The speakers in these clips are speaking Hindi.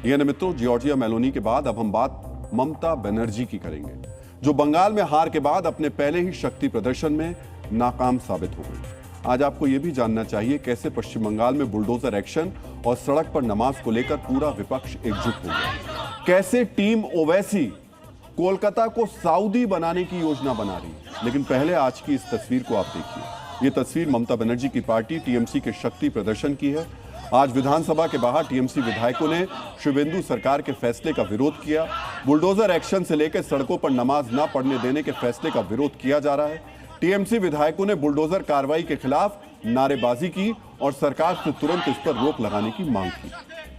यानी मित्रों, जॉर्जिया मेलोनी के बाद अब हम बात ममता बनर्जी की करेंगे, जो बंगाल में हार के बाद अपने पहले ही शक्ति प्रदर्शन में नाकाम साबित हो गई। आज आपको यह भी जानना चाहिए कैसे पश्चिम बंगाल में बुलडोजर एक्शन और सड़क पर नमाज को लेकर पूरा विपक्ष एकजुट हो गया। कैसे टीम ओवैसी कोलकाता को सऊदी बनाने की योजना बना रही है। लेकिन पहले आज की इस तस्वीर को आप देखिए। यह तस्वीर ममता बनर्जी की पार्टी टीएमसी के शक्ति प्रदर्शन की है। आज विधानसभा के बाहर टीएमसी विधायकों ने शिवेंदु सरकार के फैसले का विरोध किया। बुलडोजर एक्शन से लेकर सड़कों पर नमाज न पढ़ने देने के फैसले का विरोध किया जा रहा है। टीएमसी विधायकों ने बुलडोजर कार्रवाई के खिलाफ नारेबाजी की और सरकार से तुरंत इस पर रोक लगाने की मांग की।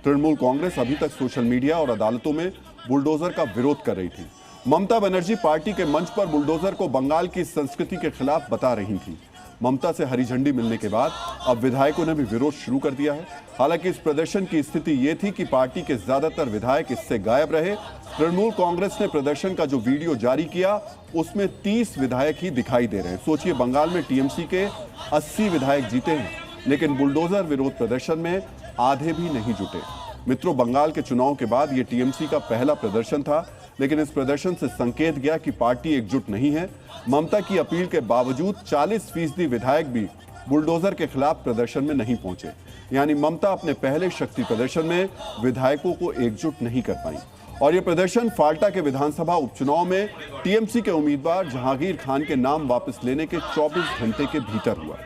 तृणमूल कांग्रेस अभी तक सोशल मीडिया और अदालतों में बुलडोजर का विरोध कर रही थी। ममता बनर्जी पार्टी के मंच पर बुलडोजर को बंगाल की संस्कृति के खिलाफ बता रही थी। ममता से हरी झंडी मिलने के बाद अब विधायकों ने भी विरोध शुरू कर दिया है। हालांकि इस प्रदर्शन की स्थिति यह थी कि पार्टी के ज्यादातर विधायक इससे गायब रहे। तृणमूल कांग्रेस ने प्रदर्शन का जो वीडियो जारी किया उसमें 30 विधायक ही दिखाई दे रहे हैं। सोचिए, बंगाल में टीएमसी के 80 विधायक जीते हैं, लेकिन बुलडोजर विरोध प्रदर्शन में आधे भी नहीं जुटे। मित्रों, बंगाल के चुनाव के बाद यह टीएमसी का पहला प्रदर्शन था, लेकिन इस प्रदर्शन से संकेत गया कि पार्टी एकजुट नहीं है। ममता की अपील के बावजूद 40% विधायक भी बुलडोजर के खिलाफ प्रदर्शन में नहीं पहुंचे। यानी ममता अपने पहले शक्ति प्रदर्शन में विधायकों को एकजुट नहीं कर पाई। और यह प्रदर्शन फाल्टा के विधानसभा उपचुनाव में टीएमसी के उम्मीदवार जहांगीर खान के नाम वापस लेने के 24 घंटे के भीतर हुआ।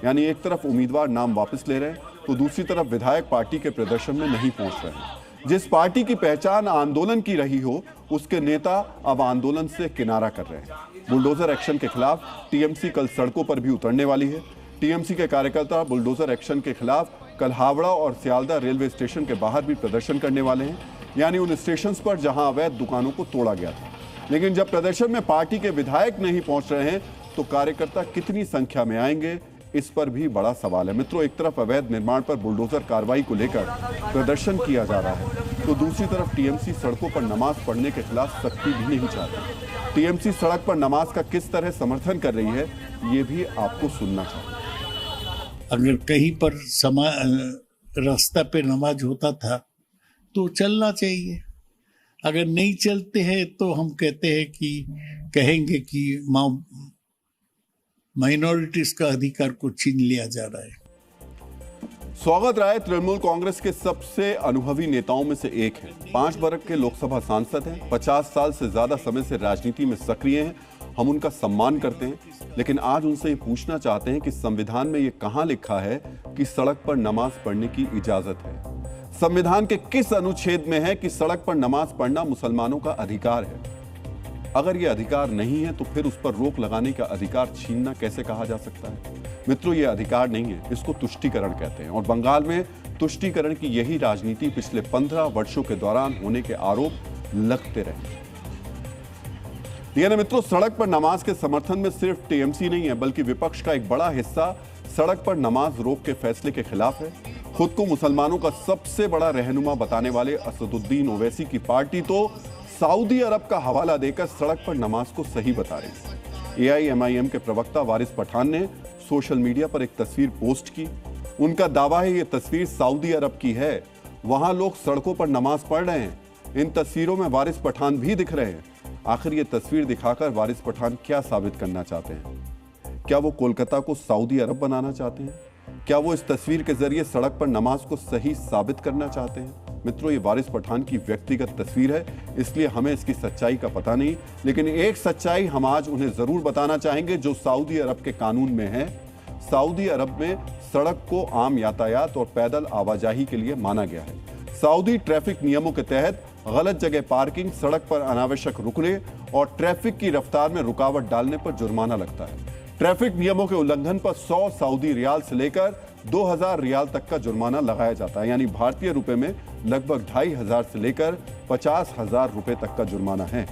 यानी एक तरफ उम्मीदवार नाम वापस ले रहे हैं, तो दूसरी तरफ विधायक पार्टी के प्रदर्शन में नहीं पहुंच रहे हैं। जिस पार्टी की पहचान आंदोलन की रही हो, उसके नेता अब आंदोलन से किनारा कर रहे हैं। बुलडोजर एक्शन के खिलाफ टीएमसी कल सड़कों पर भी उतरने वाली है। टीएमसी के कार्यकर्ता बुलडोजर एक्शन के खिलाफ कल हावड़ा और सियालदह रेलवे स्टेशन के बाहर भी प्रदर्शन करने वाले हैं, यानी उन स्टेशन पर जहां अवैध दुकानों को तोड़ा गया था। लेकिन जब प्रदर्शन में पार्टी के विधायक नहीं पहुंच रहे हैं, तो कार्यकर्ता कितनी संख्या में आएंगे, इस पर भी बड़ा सवाल है। मित्रों, एक तरफ अवैध निर्माण पर बुलडोजर कार्रवाई को लेकर प्रदर्शन किया जा रहा है, तो दूसरी तरफ टीएमसी सड़कों पर नमाज पढ़ने के खिलाफ सख्ती भी नहीं चाहती। टीएमसी सड़क पर नमाज का किस तरह समर्थन कर रही है, ये भी आपको सुनना चाहिए। अगर कहीं पर रास्ता पे नमाज होता था तो चलना चाहिए। अगर नहीं चलते हैं तो हम कहेंगे कि माइनॉरिटीज का अधिकार को छीन लिया जा रहा है। स्वागत राय तृणमूल कांग्रेस के सबसे अनुभवी नेताओं में से एक हैं। 5 वर्ग के लोकसभा सांसद हैं, 50 साल से ज्यादा समय से राजनीति में सक्रिय हैं। हम उनका सम्मान करते हैं, लेकिन आज उनसे ये पूछना चाहते हैं कि संविधान में ये कहां लिखा है कि सड़क पर नमाज पढ़ने की इजाजत है। संविधान के किस अनुच्छेद में है कि सड़क पर नमाज पढ़ना मुसलमानों का अधिकार है। अगर यह अधिकार नहीं है, तो फिर उस पर रोक लगाने का अधिकार छीनना कैसे कहा जा सकता है। मित्रों, यह अधिकार नहीं है, इसको तुष्टीकरण कहते हैं। और बंगाल में तुष्टीकरण की यही राजनीति पिछले 15 वर्षों के दौरान होने के आरोप लगते रहे। यानी मित्रों, सड़क पर नमाज के समर्थन में सिर्फ टीएमसी नहीं है, बल्कि विपक्ष का एक बड़ा हिस्सा सड़क पर नमाज रोक के फैसले के खिलाफ है। खुद को मुसलमानों का सबसे बड़ा रहनुमा बताने वाले असदुद्दीन ओवैसी की पार्टी तो सऊदी अरब का हवाला देकर सड़क पर नमाज को सही बता रही है। एआईएमआईएम के प्रवक्ता वारिस पठान ने सोशल मीडिया पर एक तस्वीर पोस्ट की। उनका दावा है, ये तस्वीर सऊदी अरब की है, वहां लोग सड़कों पर नमाज पढ़ रहे हैं। इन तस्वीरों में वारिस पठान भी दिख रहे हैं। आखिर ये तस्वीर दिखाकर वारिस पठान क्या साबित करना चाहते हैं? क्या वो कोलकाता को सऊदी अरब बनाना चाहते हैं? क्या वो इस तस्वीर के जरिए सड़क पर नमाज को सही साबित करना चाहते हैं? मित्रों, ये वारिस पठान की व्यक्तिगत तस्वीर है, इसलिए हमें इसकी सच्चाई का पता नहीं, लेकिन एक सच्चाई हम आज उन्हें जरूर बताना चाहेंगे जो सऊदी अरब के कानून में है। सऊदी अरब में सड़क को आम यातायात और पैदल आवाजाही के लिए माना गया है। सऊदी ट्रैफिक नियमों के तहत गलत जगह पार्किंग, सड़क पर अनावश्यक रुकने और ट्रैफिक की रफ्तार में रुकावट डालने पर जुर्माना लगता है। ट्रैफिक नियमों के उल्लंघन पर 100 सऊदी रियाल से लेकर 2000 रियाल तक का जुर्माना लगाया जाता है। यानी भारतीय रुपए में लगभग 2500 से लेकर 50,000 रुपए तक का जुर्माना है।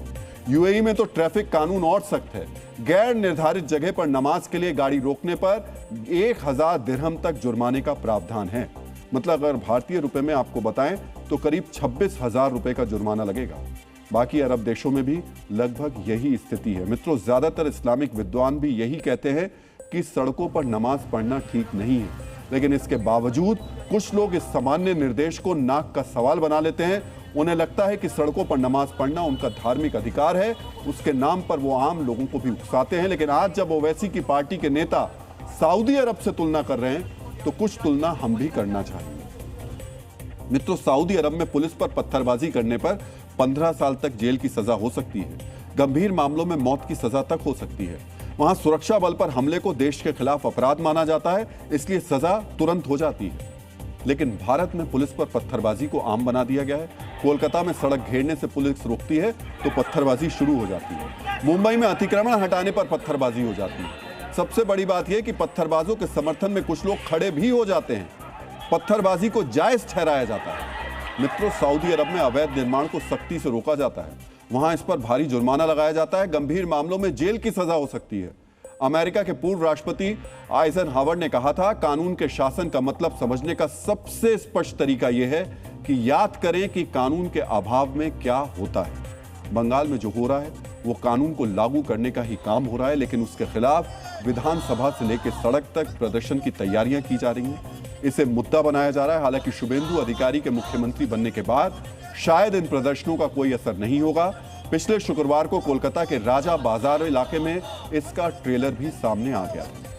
यूएई में तो ट्रैफिक कानून और सख्त है। गैर निर्धारित जगह पर नमाज के लिए गाड़ी रोकने पर 1000 दिरहम तक जुर्माने का प्रावधान है। मतलब अगर भारतीय रुपए में आपको बताएं तो करीब 26,000 रुपए का जुर्माना लगेगा। बाकी अरब देशों में भी लगभग यही स्थिति है। मित्रों, ज्यादातर इस्लामिक विद्वान भी यही कहते हैं कि सड़कों पर नमाज पढ़ना ठीक नहीं है, लेकिन इसके बावजूद कुछ लोग इस सामान्य निर्देश को नाक का सवाल बना लेते हैं। उन्हें लगता है कि सड़कों पर नमाज पढ़ना उनका धार्मिक अधिकार है, उसके नाम पर वो आम लोगों को भी उकसाते हैं। लेकिन आज जब ओवैसी की पार्टी के नेता सऊदी अरब से तुलना कर रहे हैं तो कुछ तुलना हम भी करना चाहिए। मित्रों, सऊदी अरब में पुलिस पर पत्थरबाजी करने पर 15 साल तक जेल की सजा हो सकती है। गंभीर मामलों में मौत की सजा तक हो सकती है। वहां सुरक्षा बल पर हमले को देश के खिलाफ अपराध माना जाता है, इसलिए सजा तुरंत हो जाती है। लेकिन भारत में पुलिस पर पत्थरबाजी को आम बना दिया गया है। कोलकाता में सड़क घेरने से पुलिस रोकती है तो पत्थरबाजी शुरू हो जाती है। मुंबई में अतिक्रमण हटाने पर पत्थरबाजी हो जाती है। सबसे बड़ी बात यह कि पत्थरबाजों के समर्थन में कुछ लोग खड़े भी हो जाते हैं। पत्थरबाजी को जायज ठहराया जाता है। मित्रों, सऊदी अरब में अवैध निर्माण को सख्ती से रोका जाता है। वहां इस पर भारी जुर्माना लगाया जाता है। गंभीर मामलों में जेल की सजा हो सकती है। अमेरिका के पूर्व राष्ट्रपति आइजनहावर ने कहा था, कानून के शासन का मतलब समझने का सबसे स्पष्ट तरीका यह है कि याद करें कि कानून के अभाव में क्या होता है। बंगाल में जो हो रहा है वो कानून को लागू करने का ही काम हो रहा है, लेकिन उसके खिलाफ विधानसभा से लेकर सड़क तक प्रदर्शन की तैयारियां की जा रही हैं। इसे मुद्दा बनाया जा रहा है। हालांकि शुभेंदु अधिकारी के मुख्यमंत्री बनने के बाद शायद इन प्रदर्शनों का कोई असर नहीं होगा। पिछले शुक्रवार को कोलकाता के राजा बाजार इलाके में इसका ट्रेलर भी सामने आ गया था।